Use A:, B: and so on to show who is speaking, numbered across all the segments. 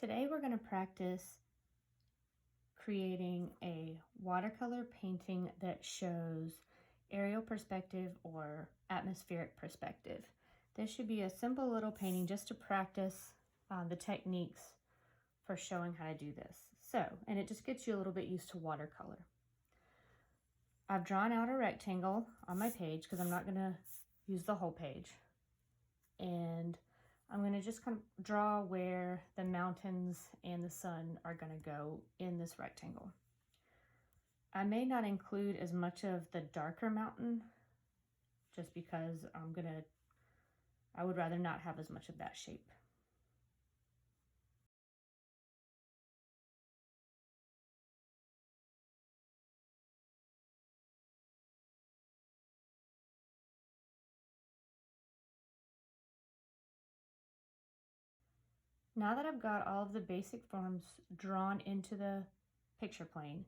A: Today we're going to practice creating a watercolor painting that shows aerial perspective or atmospheric perspective. This should be a simple little painting just to practice the techniques for showing how to do this. And it just gets you a little bit used to watercolor. I've drawn out a rectangle on my page because I'm not going to use the whole page. And I'm going to just kind of draw where the mountains and the sun are going to go in this rectangle. I may not include as much of the darker mountain just because I would rather not have as much of that shape. Now that I've got all of the basic forms drawn into the picture plane,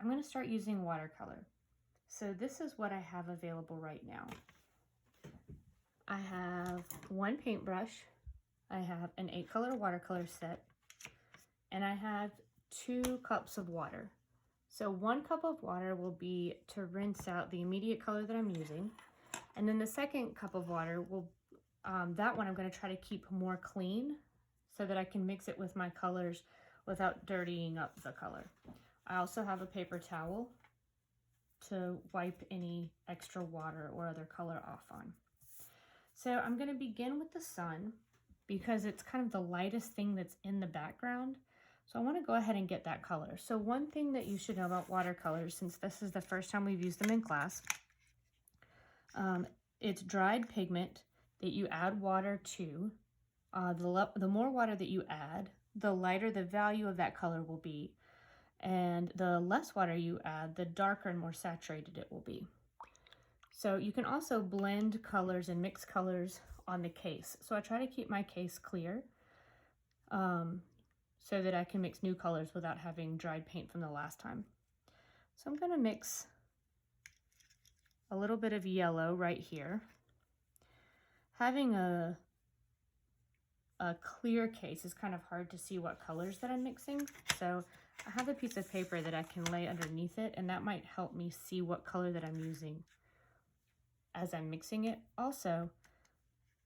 A: I'm going to start using watercolor. So this is what I have available right now. I have one paintbrush, I have an 8-color watercolor set, and I have 2 cups of water. So 1 cup of water will be to rinse out the immediate color that I'm using. And then the second cup of water will, that one I'm going to try to keep more clean so that I can mix it with my colors without dirtying up the color. I also have a paper towel to wipe any extra water or other color off on. So I'm going to begin with the sun because it's kind of the lightest thing that's in the background. So I want to go ahead and get that color. So one thing that you should know about watercolors, since this is the first time we've used them in class, it's dried pigment that you add water to. The more water that you add, the lighter the value of that color will be. And the less water you add, the darker and more saturated it will be. So you can also blend colors and mix colors on the case. So I try to keep my case clear so that I can mix new colors without having dried paint from the last time. So I'm going to mix a little bit of yellow right here. Having a clear case is kind of hard to see what colors that I'm mixing. So I have a piece of paper that I can lay underneath it, and that might help me see what color that I'm using as I'm mixing it. Also,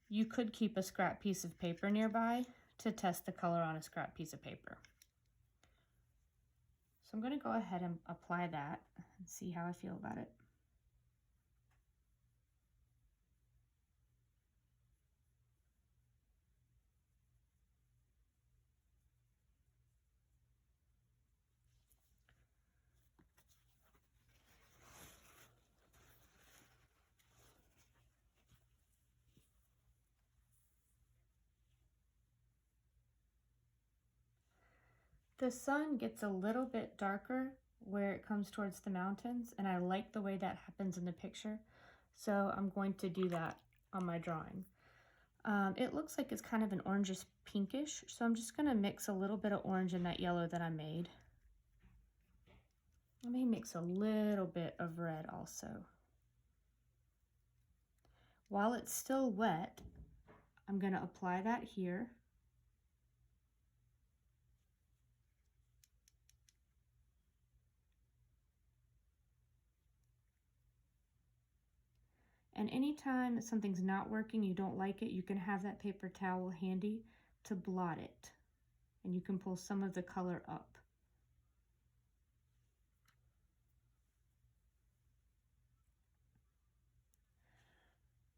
A: you could keep a scrap piece of paper nearby to test the color on a scrap piece of paper. So I'm going to go ahead and apply that and see how I feel about it. The sun gets a little bit darker where it comes towards the mountains, and I like the way that happens in the picture. So I'm going to do that on my drawing. It looks like it's kind of an orangish pinkish, so I'm just going to mix a little bit of orange in that yellow that I made. I may mix a little bit of red also. While it's still wet, I'm going to apply that here. And anytime something's not working, you don't like it, you can have that paper towel handy to blot it. And you can pull some of the color up.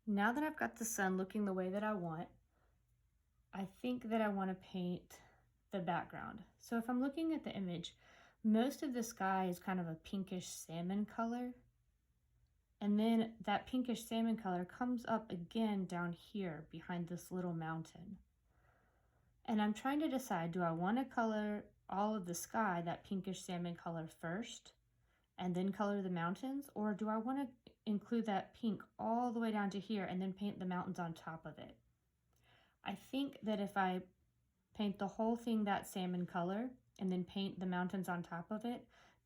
A: Now that I've got the sun looking the way that I want, I think that I want to paint the background. So if I'm looking at the image, most of the sky is kind of a pinkish salmon color. And then that pinkish salmon color comes up again down here behind this little mountain. And I'm trying to decide, do I want to color all of the sky that pinkish salmon color first and then color the mountains? Or do I want to include that pink all the way down to here and then paint the mountains on top of it? I think that if I paint the whole thing that salmon color and then paint the mountains on top of it,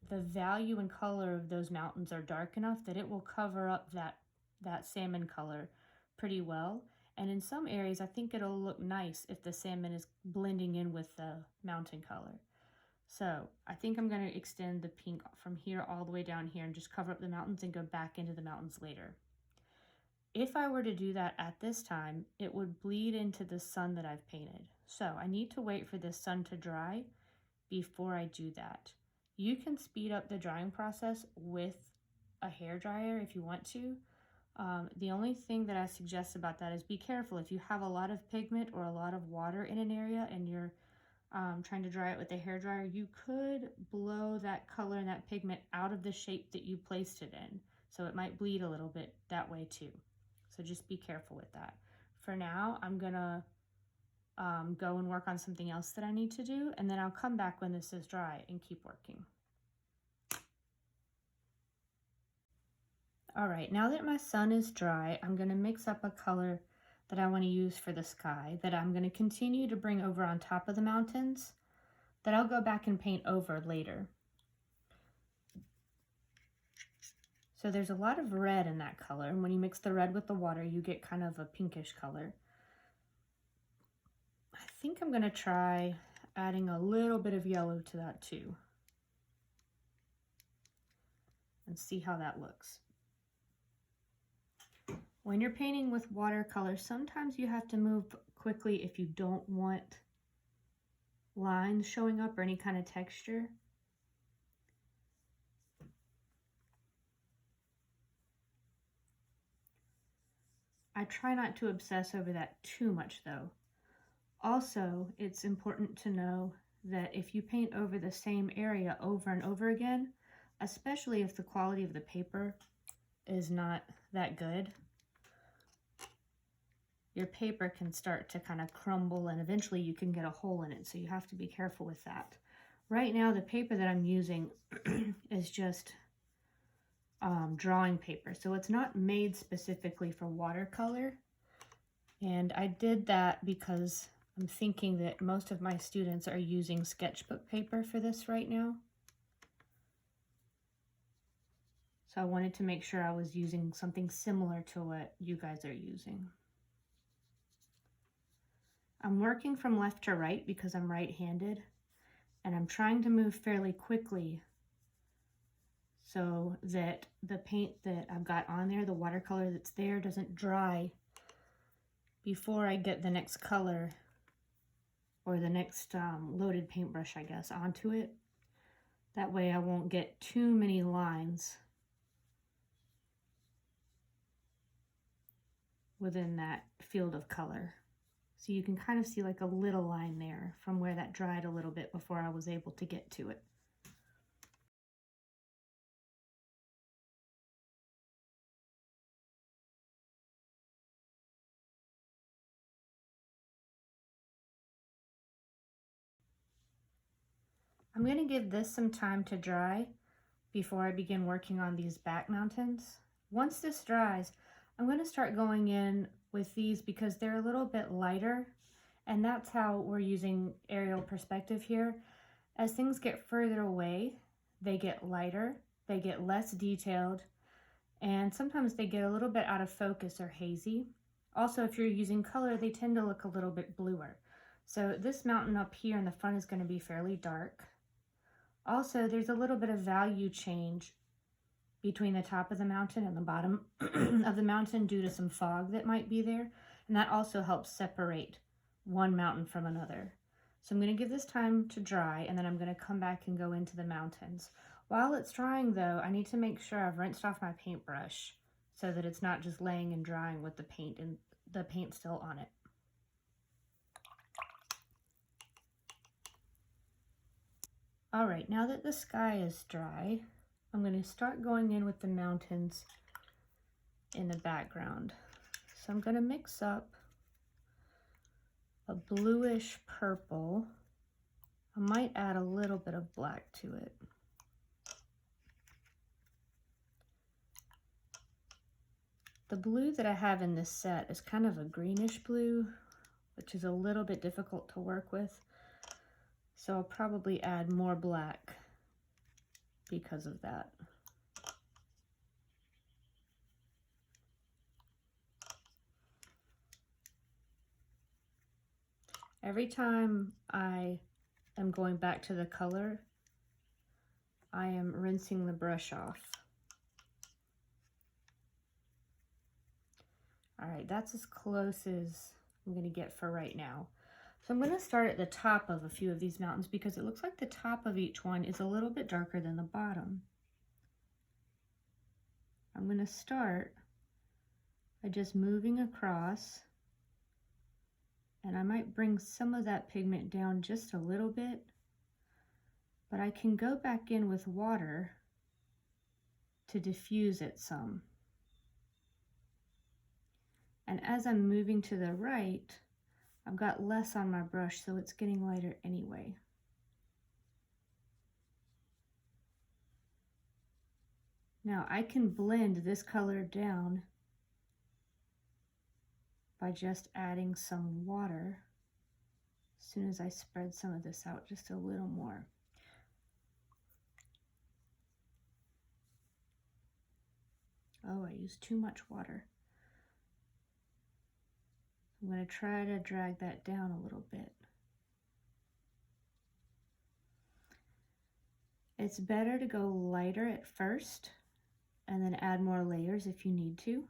A: the value and color of those mountains are dark enough that it will cover up that salmon color pretty well. And in some areas, I think it'll look nice if the salmon is blending in with the mountain color. So I think I'm going to extend the pink from here all the way down here and just cover up the mountains and go back into the mountains later. If I were to do that at this time, it would bleed into the sun that I've painted. So I need to wait for the sun to dry before I do that. You can speed up the drying process with a hairdryer if you want to. The only thing that I suggest about that is be careful. If you have a lot of pigment or a lot of water in an area and you're trying to dry it with a hairdryer, you could blow that color and that pigment out of the shape that you placed it in. So it might bleed a little bit that way too. So just be careful with that. For now, I'm gonna go and work on something else that I need to do, and then I'll come back when this is dry and keep working. All right, now that my sun is dry, I'm gonna mix up a color that I want to use for the sky that I'm going to continue to bring over on top of the mountains that I'll go back and paint over later. So there's a lot of red in that color, and when you mix the red with the water, you get kind of a pinkish color. I think I'm going to try adding a little bit of yellow to that too and see how that looks. When you're painting with watercolor, sometimes you have to move quickly if you don't want lines showing up or any kind of texture. I try not to obsess over that too much though. Also, it's important to know that if you paint over the same area over and over again, especially if the quality of the paper is not that good, your paper can start to kind of crumble and eventually you can get a hole in it. So you have to be careful with that. Right now, the paper that I'm using is just drawing paper. So it's not made specifically for watercolor. And I did that because I'm thinking that most of my students are using sketchbook paper for this right now. So I wanted to make sure I was using something similar to what you guys are using. I'm working from left to right because I'm right-handed, and I'm trying to move fairly quickly so that the paint that I've got on there, the watercolor that's there, doesn't dry before I get the next color or the next loaded paintbrush, I guess, onto it. That way I won't get too many lines within that field of color. So you can kind of see like a little line there from where that dried a little bit before I was able to get to it. I'm going to give this some time to dry before I begin working on these back mountains. Once this dries, I'm going to start going in with these because they're a little bit lighter, and that's how we're using aerial perspective here. As things get further away, they get lighter, they get less detailed, and sometimes they get a little bit out of focus or hazy. Also, if you're using color, they tend to look a little bit bluer. So this mountain up here in the front is going to be fairly dark. Also, there's a little bit of value change between the top of the mountain and the bottom of the mountain due to some fog that might be there, and that also helps separate one mountain from another. So I'm going to give this time to dry, and then I'm going to come back and go into the mountains. While it's drying though, I need to make sure I've rinsed off my paintbrush so that it's not just laying and drying with the paint still on it. All right, now that the sky is dry, I'm going to start going in with the mountains in the background. So I'm going to mix up a bluish purple. I might add a little bit of black to it. The blue that I have in this set is kind of a greenish blue, which is a little bit difficult to work with. So I'll probably add more black because of that. Every time I am going back to the color, I am rinsing the brush off. All right, that's as close as I'm gonna get for right now. So I'm gonna start at the top of a few of these mountains because it looks like the top of each one is a little bit darker than the bottom. I'm gonna start by just moving across, and I might bring some of that pigment down just a little bit, but I can go back in with water to diffuse it some. And as I'm moving to the right, I've got less on my brush, so it's getting lighter anyway. Now I can blend this color down by just adding some water as soon as I spread some of this out just a little more. Oh, I used too much water. I'm going to try to drag that down a little bit. It's better to go lighter at first and then add more layers if you need to.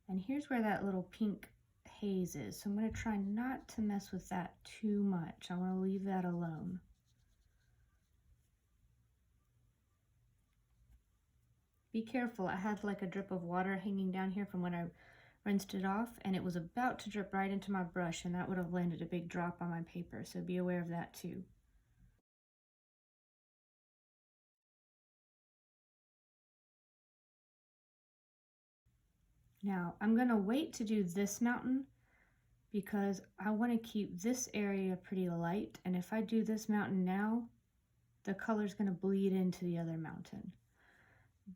A: And here's where that little pink haze is. So I'm going to try not to mess with that too much. I want to leave that alone. Be careful, I had like a drip of water hanging down here from when I rinsed it off, and it was about to drip right into my brush, and that would have landed a big drop on my paper, so be aware of that too. Now, I'm going to wait to do this mountain because I want to keep this area pretty light, and if I do this mountain now, the color's going to bleed into the other mountain.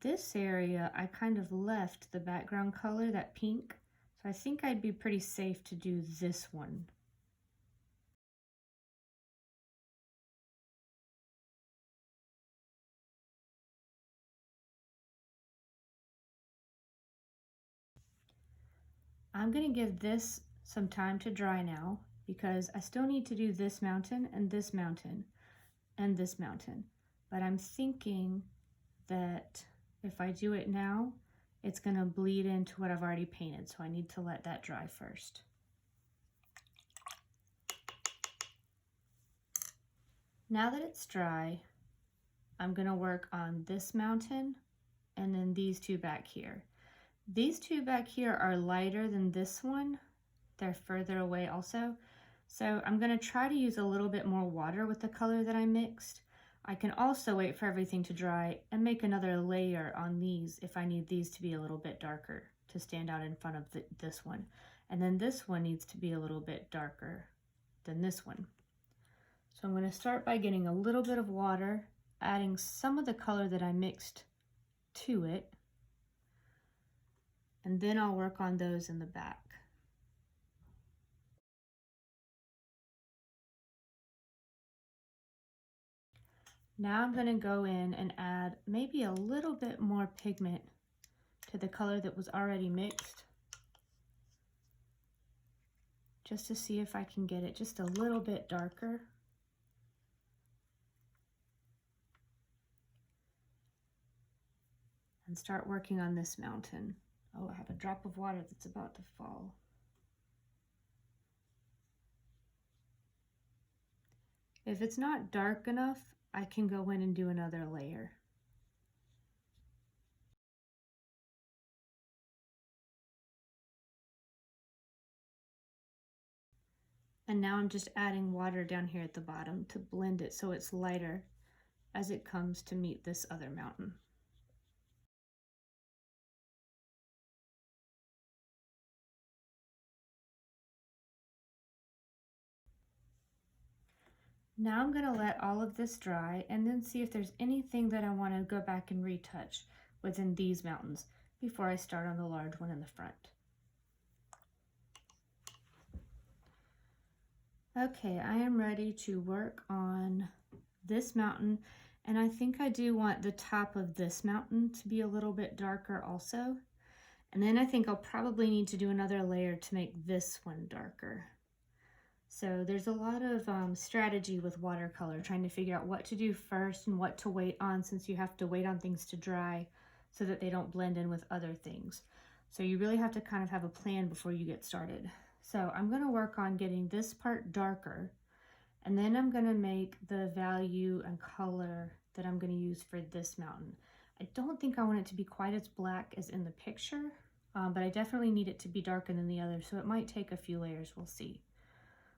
A: This area, I kind of left the background color, that pink, so I think I'd be pretty safe to do this one. I'm going to give this some time to dry now because I still need to do this mountain and this mountain and this mountain. But I'm thinking that if I do it now, it's going to bleed into what I've already painted, so I need to let that dry first. Now that it's dry, I'm going to work on this mountain and then these two back here. These two back here are lighter than this one. They're further away also. So I'm going to try to use a little bit more water with the color that I mixed. I can also wait for everything to dry and make another layer on these if I need these to be a little bit darker to stand out in front of this one. And then this one needs to be a little bit darker than this one. So I'm going to start by getting a little bit of water, adding some of the color that I mixed to it, and then I'll work on those in the back. Now I'm going to go in and add maybe a little bit more pigment to the color that was already mixed, just to see if I can get it just a little bit darker. And start working on this mountain. Oh, I have a drop of water that's about to fall. If it's not dark enough, I can go in and do another layer. And now I'm just adding water down here at the bottom to blend it so it's lighter as it comes to meet this other mountain. Now I'm going to let all of this dry and then see if there's anything that I want to go back and retouch within these mountains before I start on the large one in the front. Okay, I am ready to work on this mountain, and I think I do want the top of this mountain to be a little bit darker also. And then I think I'll probably need to do another layer to make this one darker. So there's a lot of strategy with watercolor, trying to figure out what to do first and what to wait on, since you have to wait on things to dry so that they don't blend in with other things. So you really have to kind of have a plan before you get started. So I'm going to work on getting this part darker, and then I'm going to make the value and color that I'm going to use for this mountain. I don't think I want it to be quite as black as in the picture, but I definitely need it to be darker than the other, so it might take a few layers, we'll see.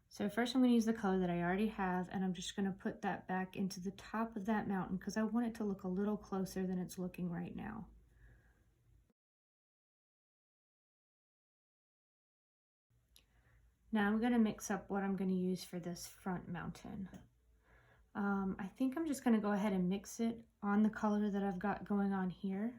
A: So first I'm going to use the color that I already have, and I'm just going to put that back into the top of that mountain because I want it to look a little closer than it's looking right now. Now I'm going to mix up what I'm going to use for this front mountain. I think I'm just going to go ahead and mix it on the color that I've got going on here.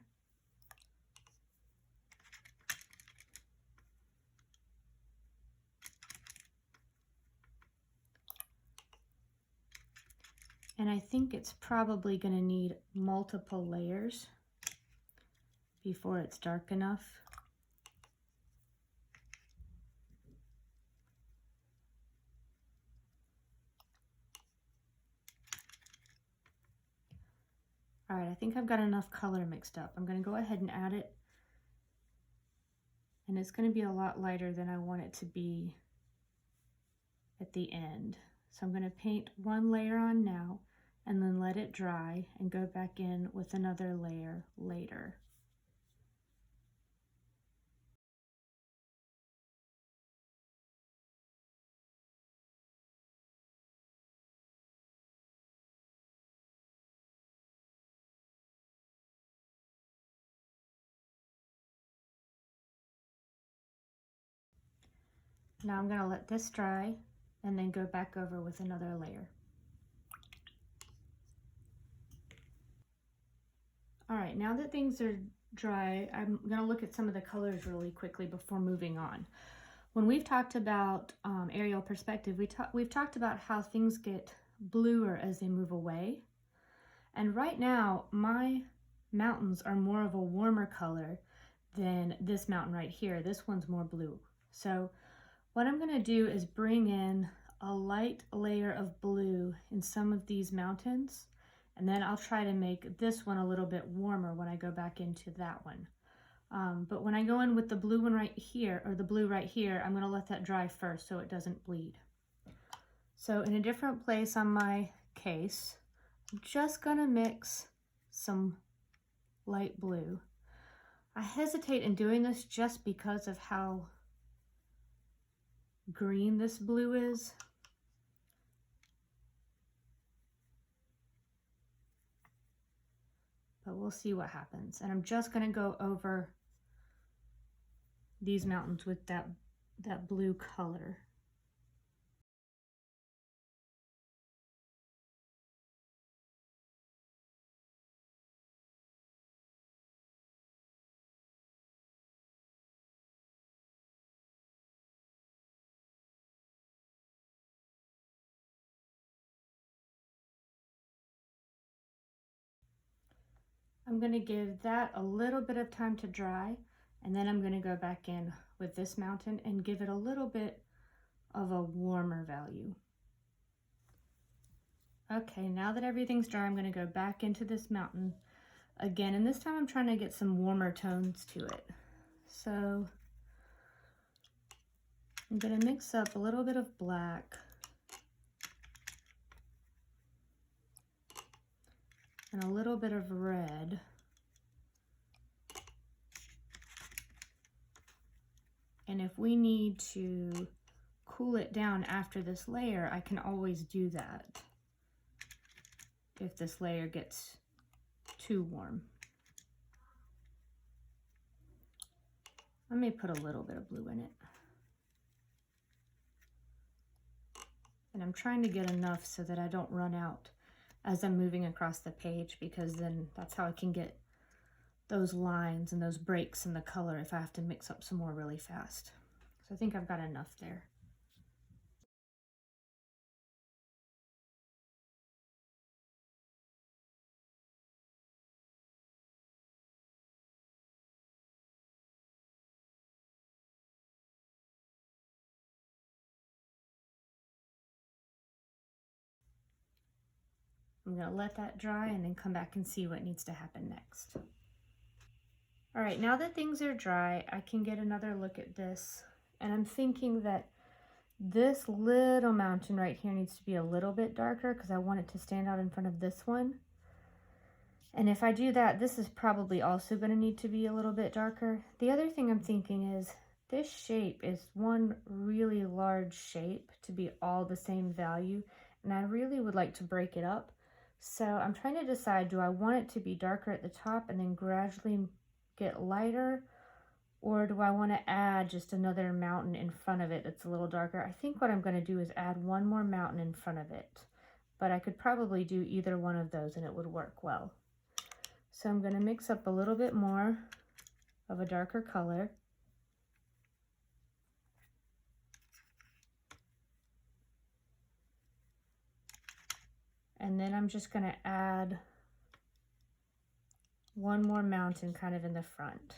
A: And I think it's probably going to need multiple layers before it's dark enough. All right, I think I've got enough color mixed up. I'm going to go ahead and add it. And it's going to be a lot lighter than I want it to be at the end. So I'm going to paint one layer on now and then let it dry and go back in with another layer later. Now I'm going to let this dry and then go back over with another layer. All right, now that things are dry, I'm going to look at some of the colors really quickly before moving on. When we've talked about aerial perspective, we've talked about how things get bluer as they move away. And right now, my mountains are more of a warmer color than this mountain right here. This one's more blue. So what I'm going to do is bring in a light layer of blue in some of these mountains, and then I'll try to make this one a little bit warmer when I go back into that one. But when I go in with the blue one right here, or the blue right here, I'm going to let that dry first so it doesn't bleed. So in a different place on my case, I'm just going to mix some light blue. I hesitate in doing this just because of how green this blue is. But we'll see what happens. And I'm just going to go over these mountains with that blue color. I'm going to give that a little bit of time to dry, and then I'm going to go back in with this mountain and give it a little bit of a warmer value. Okay, now that everything's dry, I'm going to go back into this mountain again, and this time I'm trying to get some warmer tones to it. So I'm going to mix up a little bit of black and a little bit of red. And if we need to cool it down after this layer, I can always do that if this layer gets too warm. I may put a little bit of blue in it. And I'm trying to get enough so that I don't run out as I'm moving across the page, because then that's how I can get those lines and those breaks in the color if I have to mix up some more really fast. So I think I've got enough there. I'm going to let that dry and then come back and see what needs to happen next. All right, now that things are dry, I can get another look at this. And I'm thinking that this little mountain right here needs to be a little bit darker because I want it to stand out in front of this one. And if I do that, this is probably also going to need to be a little bit darker. The other thing I'm thinking is this shape is one really large shape to be all the same value. And I really would like to break it up. So I'm trying to decide, do I want it to be darker at the top and then gradually get lighter? Or do I want to add just another mountain in front of it that's a little darker? I think what I'm going to do is add one more mountain in front of it. But I could probably do either one of those and it would work well. So I'm going to mix up a little bit more of a darker color. And then I'm just going to add one more mountain kind of in the front.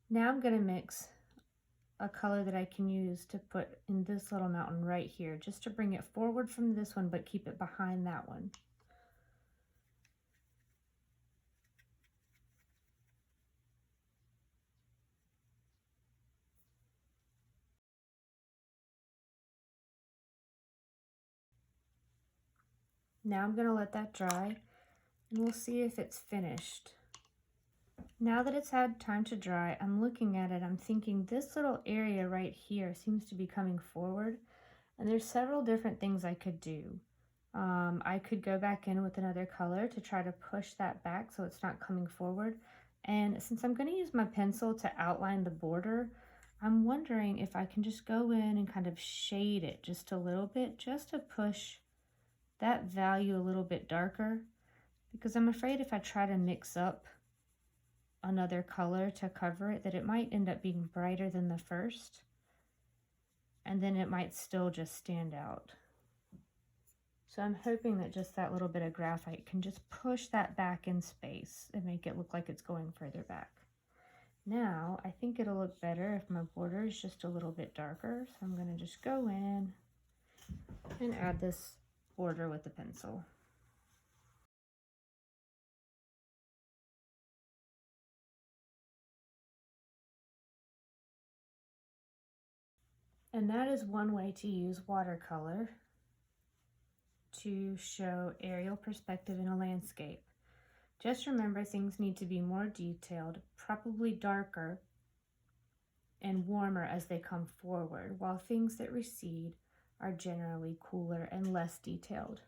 A: Now I'm going to mix a color that I can use to put in this little mountain right here, just to bring it forward from this one, but keep it behind that one. Now I'm going to let that dry and we'll see if it's finished. Now that it's had time to dry, I'm looking at it, I'm thinking this little area right here seems to be coming forward, and there's several different things I could do. I could go back in with another color to try to push that back so it's not coming forward. And since I'm going to use my pencil to outline the border, I'm wondering if I can just go in and kind of shade it just a little bit, just to push that value a little bit darker, because I'm afraid if I try to mix up another color to cover it, that it might end up being brighter than the first, and then it might still just stand out. So I'm hoping that just that little bit of graphite can just push that back in space and make it look like it's going further back. Now I think it'll look better if my border is just a little bit darker, so I'm going to just go in and add this border with the pencil. And that is one way to use watercolor to show aerial perspective in a landscape. Just remember, things need to be more detailed, probably darker and warmer as they come forward, while things that recede are generally cooler and less detailed.